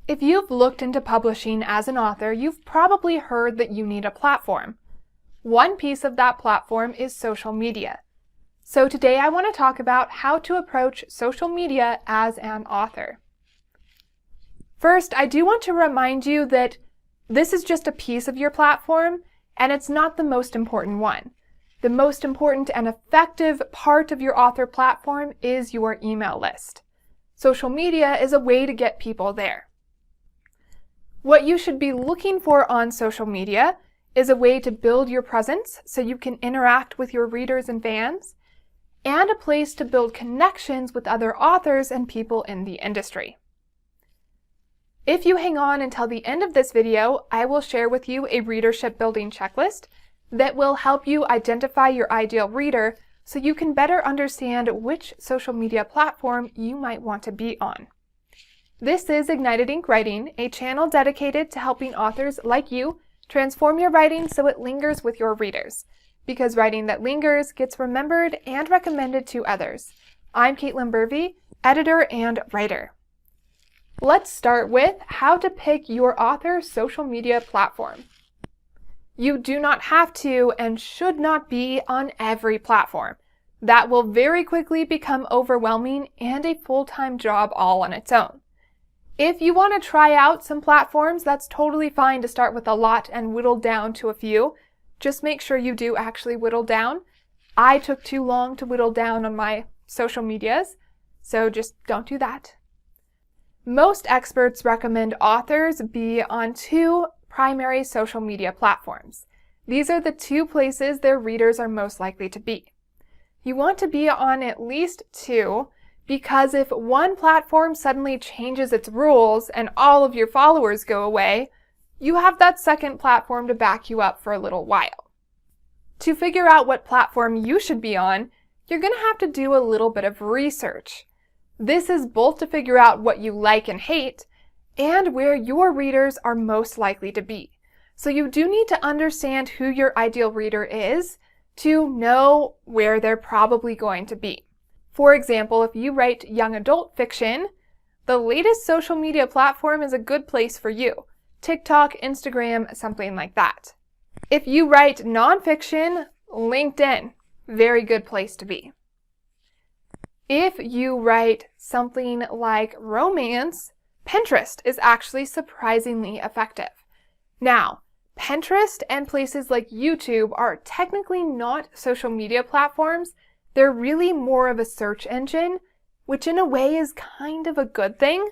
If you've looked into publishing as an author, you've probably heard that you need a platform. One piece of that platform is social media. So today I want to talk about how to approach social media as an author. First, I do want to remind you that this is just a piece of your platform, and it's not the most important one. The most important and effective part of your author platform is your email list. Social media is a way to get people there. What you should be looking for on social media is a way to build your presence so you can interact with your readers and fans, and a place to build connections with other authors and people in the industry. If you hang on until the end of this video, I will share with you a readership building checklist that will help you identify your ideal reader so you can better understand which social media platform you might want to be on. This is Ignited Ink Writing, a channel dedicated to helping authors like you transform your writing so it lingers with your readers. Because writing that lingers gets remembered and recommended to others. I'm Caitlin Burvey, editor and writer. Let's start with how to pick your author's social media platform. You do not have to and should not be on every platform. That will very quickly become overwhelming and a full-time job all on its own. If you want to try out some platforms, that's totally fine to start with a lot and whittle down to a few. Just make sure you do actually whittle down. I took too long to whittle down on my social medias, so just don't do that. Most experts recommend authors be on two primary social media platforms. These are the two places their readers are most likely to be. You want to be on at least two, because if one platform suddenly changes its rules and all of your followers go away, you have that second platform to back you up for a little while. To figure out what platform you should be on, you're going to have to do a little bit of research. This is both to figure out what you like and hate, and where your readers are most likely to be. So you do need to understand who your ideal reader is to know where they're probably going to be. For example, if you write young adult fiction, the latest social media platform is a good place for you. TikTok, Instagram, something like that. If you write nonfiction, LinkedIn, very good place to be. If you write something like romance, Pinterest is actually surprisingly effective. Now, Pinterest and places like YouTube are technically not social media platforms. They're really more of a search engine, which in a way is kind of a good thing.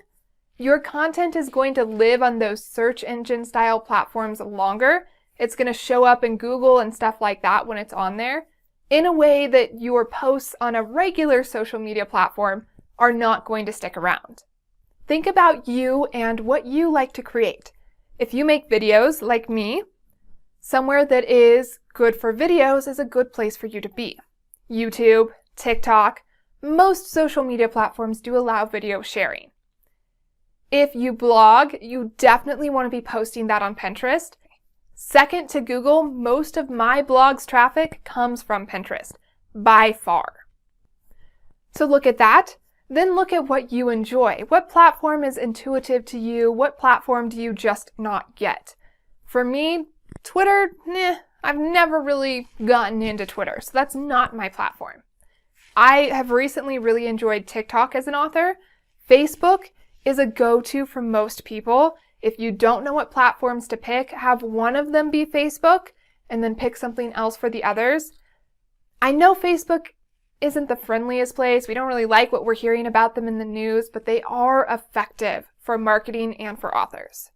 Your content is going to live on those search engine style platforms longer. It's going to show up in Google and stuff like that when it's on there, in a way that your posts on a regular social media platform are not going to stick around. Think about you and what you like to create. If you make videos like me, somewhere that is good for videos is a good place for you to be. YouTube, TikTok, most social media platforms do allow video sharing. If you blog, you definitely want to be posting that on Pinterest. Second to Google, most of my blog's traffic comes from Pinterest, by far. So look at that, then look at what you enjoy. What platform is intuitive to you? What platform do you just not get? For me, Twitter, I've never really gotten into Twitter, so that's not my platform. I have recently really enjoyed TikTok as an author. Facebook is a go-to for most people. If you don't know what platforms to pick, have one of them be Facebook and then pick something else for the others. I know Facebook isn't the friendliest place. We don't really like what we're hearing about them in the news, but they are effective for marketing and for authors.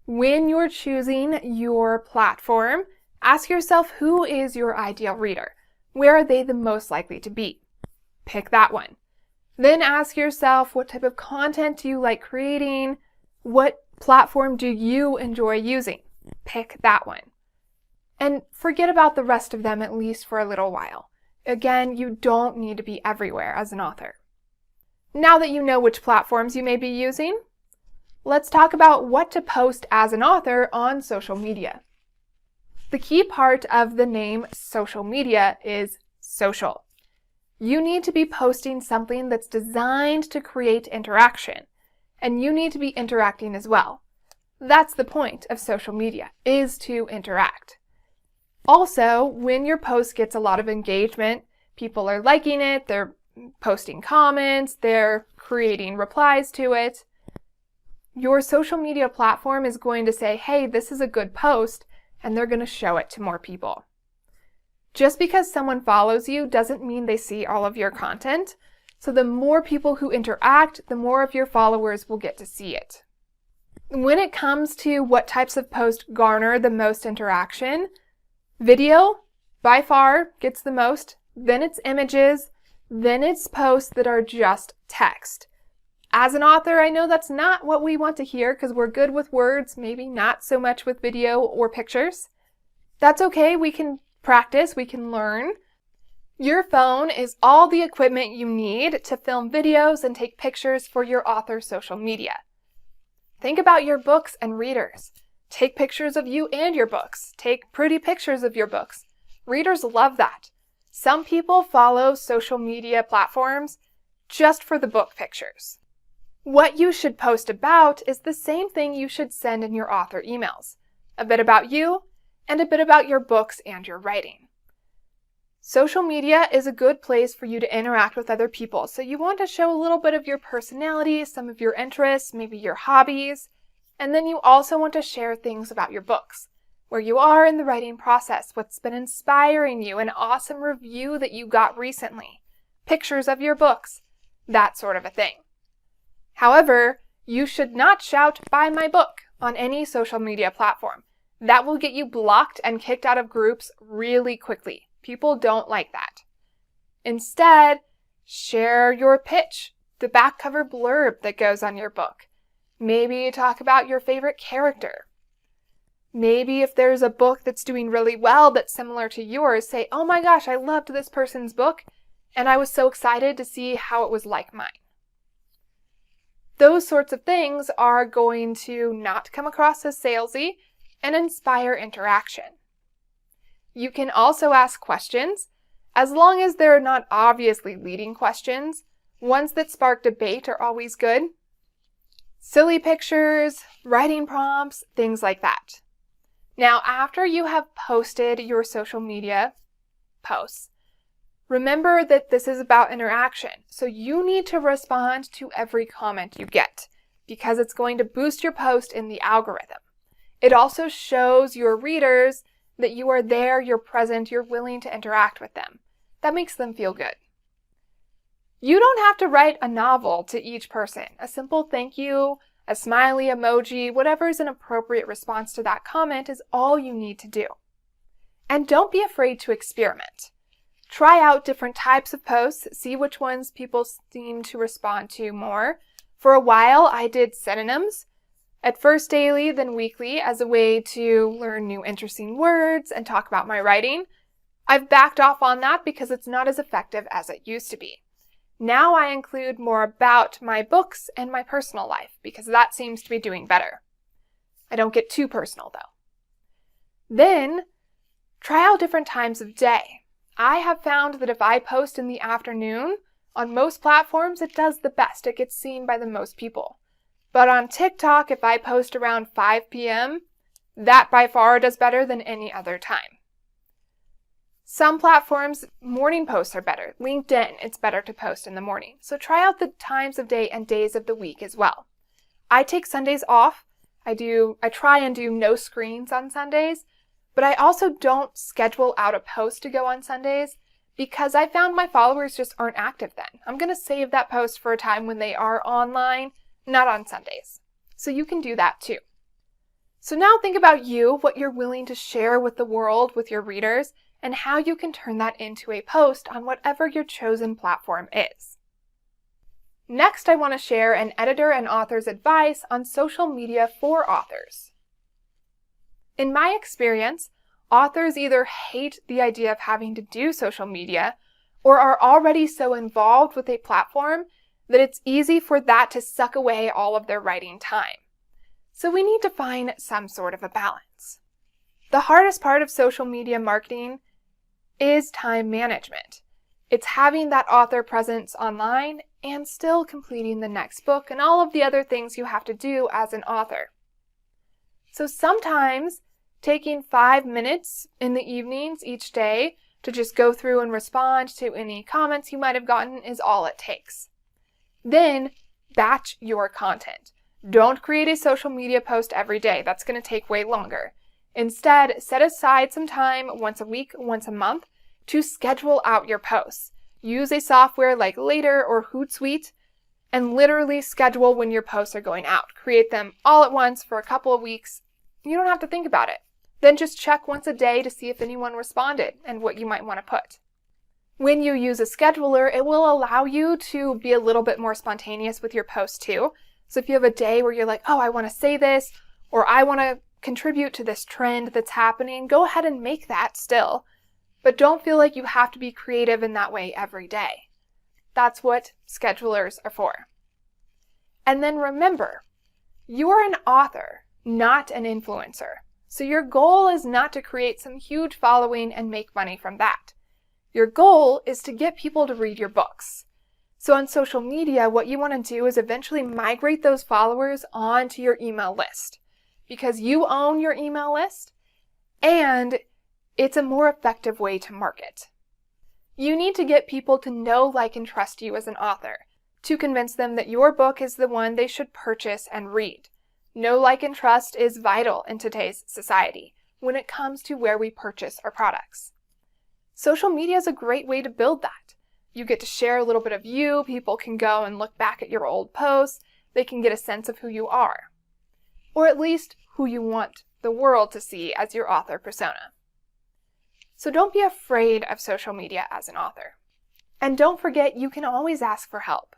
When you're choosing your platform, ask yourself, who is your ideal reader? Where are they the most likely to be? Pick that one. Then ask yourself, what type of content do you like creating? What platform do you enjoy using? Pick that one. And forget about the rest of them, at least for a little while. Again, you don't need to be everywhere as an author. Now that you know which platforms you may be using, let's talk about what to post as an author on social media. The key part of the name social media is social. You need to be posting something that's designed to create interaction. and you need to be interacting as well. That's the point of social media, is to interact. Also, when your post gets a lot of engagement, people are liking it, they're posting comments, they're creating replies to it, your social media platform is going to say, hey, this is a good post, and they're going to show it to more people. Just because someone follows you doesn't mean they see all of your content, so the more people who interact, the more of your followers will get to see it. When it comes to what types of posts garner the most interaction, video by far gets the most, then it's images, then it's posts that are just text. As an author, I know that's not what we want to hear because we're good with words, maybe not so much with video or pictures. That's okay, we can practice, we can learn. Your phone is all the equipment you need to film videos and take pictures for your author's social media. Think about your books and readers. Take pictures of you and your books. Take pretty pictures of your books. Readers love that. Some people follow social media platforms just for the book pictures. What you should post about is the same thing you should send in your author emails. A bit about you and a bit about your books and your writing. Social media is a good place for you to interact with other people, so you want to show a little bit of your personality, some of your interests, maybe your hobbies, and then you also want to share things about your books, where you are in the writing process, what's been inspiring you, an awesome review that you got recently, pictures of your books, that sort of a thing. However, you should not shout, "Buy my book," on any social media platform. That will get you blocked and kicked out of groups really quickly. People don't like that. Instead, share your pitch, the back cover blurb that goes on your book. Maybe talk about your favorite character. Maybe if there's a book that's doing really well that's similar to yours, say, "Oh my gosh, I loved this person's book, and I was so excited to see how it was like mine." Those sorts of things are going to not come across as salesy and inspire interaction. You can also ask questions, as long as they're not obviously leading questions. Ones that spark debate are always good. Silly pictures, writing prompts, things like that. Now, after you have posted your social media posts, remember that this is about interaction, so you need to respond to every comment you get, because it's going to boost your post in the algorithm. It also shows your readers that you are there, you're present, you're willing to interact with them. That makes them feel good. You don't have to write a novel to each person. A simple thank you, a smiley emoji, whatever is an appropriate response to that comment is all you need to do. And don't be afraid to experiment. Try out different types of posts, see which ones people seem to respond to more. For a while, I did synonyms, at first daily, then weekly, as a way to learn new interesting words and talk about my writing. I've backed off on that because it's not as effective as it used to be. Now I include more about my books and my personal life because that seems to be doing better. I don't get too personal though. Then, try out different times of day. I have found that if I post in the afternoon, on most platforms it does the best. It gets seen by the most people. But on TikTok, if I post around 5 p.m., that by far does better than any other time. Some platforms, morning posts are better. LinkedIn, it's better to post in the morning. So try out the times of day and days of the week as well. I take Sundays off. I try and do no screens on Sundays, but I also don't schedule out a post to go on Sundays because I found my followers just aren't active then. I'm going to save that post for a time when they are online, not on Sundays. So you can do that too. So now think about you, what you're willing to share with the world, with your readers, and how you can turn that into a post on whatever your chosen platform is. Next, I want to share an editor and author's advice on social media for authors. In my experience, authors either hate the idea of having to do social media or are already so involved with a platform that it's easy for that to suck away all of their writing time. So we need to find some sort of a balance. The hardest part of social media marketing is time management. It's having that author presence online and still completing the next book and all of the other things you have to do as an author. So sometimes taking 5 minutes in the evenings each day to just go through and respond to any comments you might have gotten is all it takes. Then batch your content. Don't create a social media post every day. That's going to take way longer. Instead, set aside some time once a week, once a month to schedule out your posts. Use a software like Later or Hootsuite and literally schedule when your posts are going out. Create them all at once for a couple of weeks. You don't have to think about it. Then just check once a day to see if anyone responded and what you might want to put. When you use a scheduler, it will allow you to be a little bit more spontaneous with your posts too. So if you have a day where you're like, oh, I want to say this, or I want to contribute to this trend that's happening, go ahead and make that still. But don't feel like you have to be creative in that way every day. That's what schedulers are for. And then remember, you're an author, not an influencer. So your goal is not to create some huge following and make money from that. Your goal is to get people to read your books. So on social media, what you want to do is eventually migrate those followers onto your email list because you own your email list and it's a more effective way to market. You need to get people to know, like, and trust you as an author to convince them that your book is the one they should purchase and read. Know, like, and trust is vital in today's society when it comes to where we purchase our products. Social media is a great way to build that. You get to share a little bit of you. People can go and look back at your old posts. They can get a sense of who you are, or at least who you want the world to see as your author persona. So don't be afraid of social media as an author. And don't forget, you can always ask for help.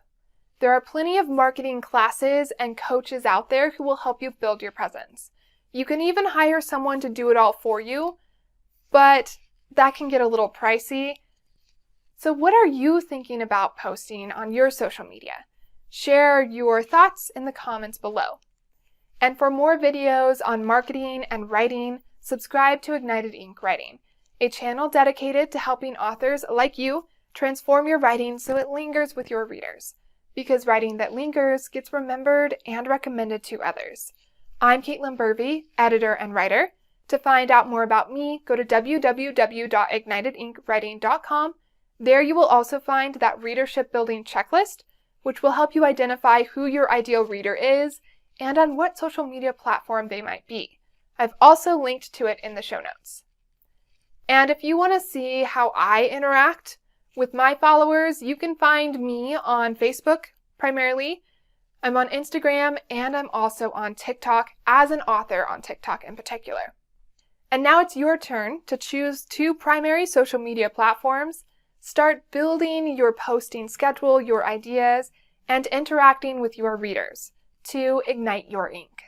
There are plenty of marketing classes and coaches out there who will help you build your presence. You can even hire someone to do it all for you, but that can get a little pricey. So what are you thinking about posting on your social media? Share your thoughts in the comments below. And for more videos on marketing and writing, subscribe to Ignited Ink Writing, a channel dedicated to helping authors like you transform your writing so it lingers with your readers. Because writing that lingers gets remembered and recommended to others. I'm Caitlin Burvey, editor and writer. To find out more about me, go to www.ignitedinkwriting.com. There you will also find that readership building checklist, which will help you identify who your ideal reader is and on what social media platform they might be. I've also linked to it in the show notes. And if you want to see how I interact with my followers, you can find me on Facebook primarily. I'm on Instagram and I'm also on TikTok as an author on TikTok in particular. And now it's your turn to choose 2 primary social media platforms. Start building your posting schedule, your ideas, and interacting with your readers to ignite your ink.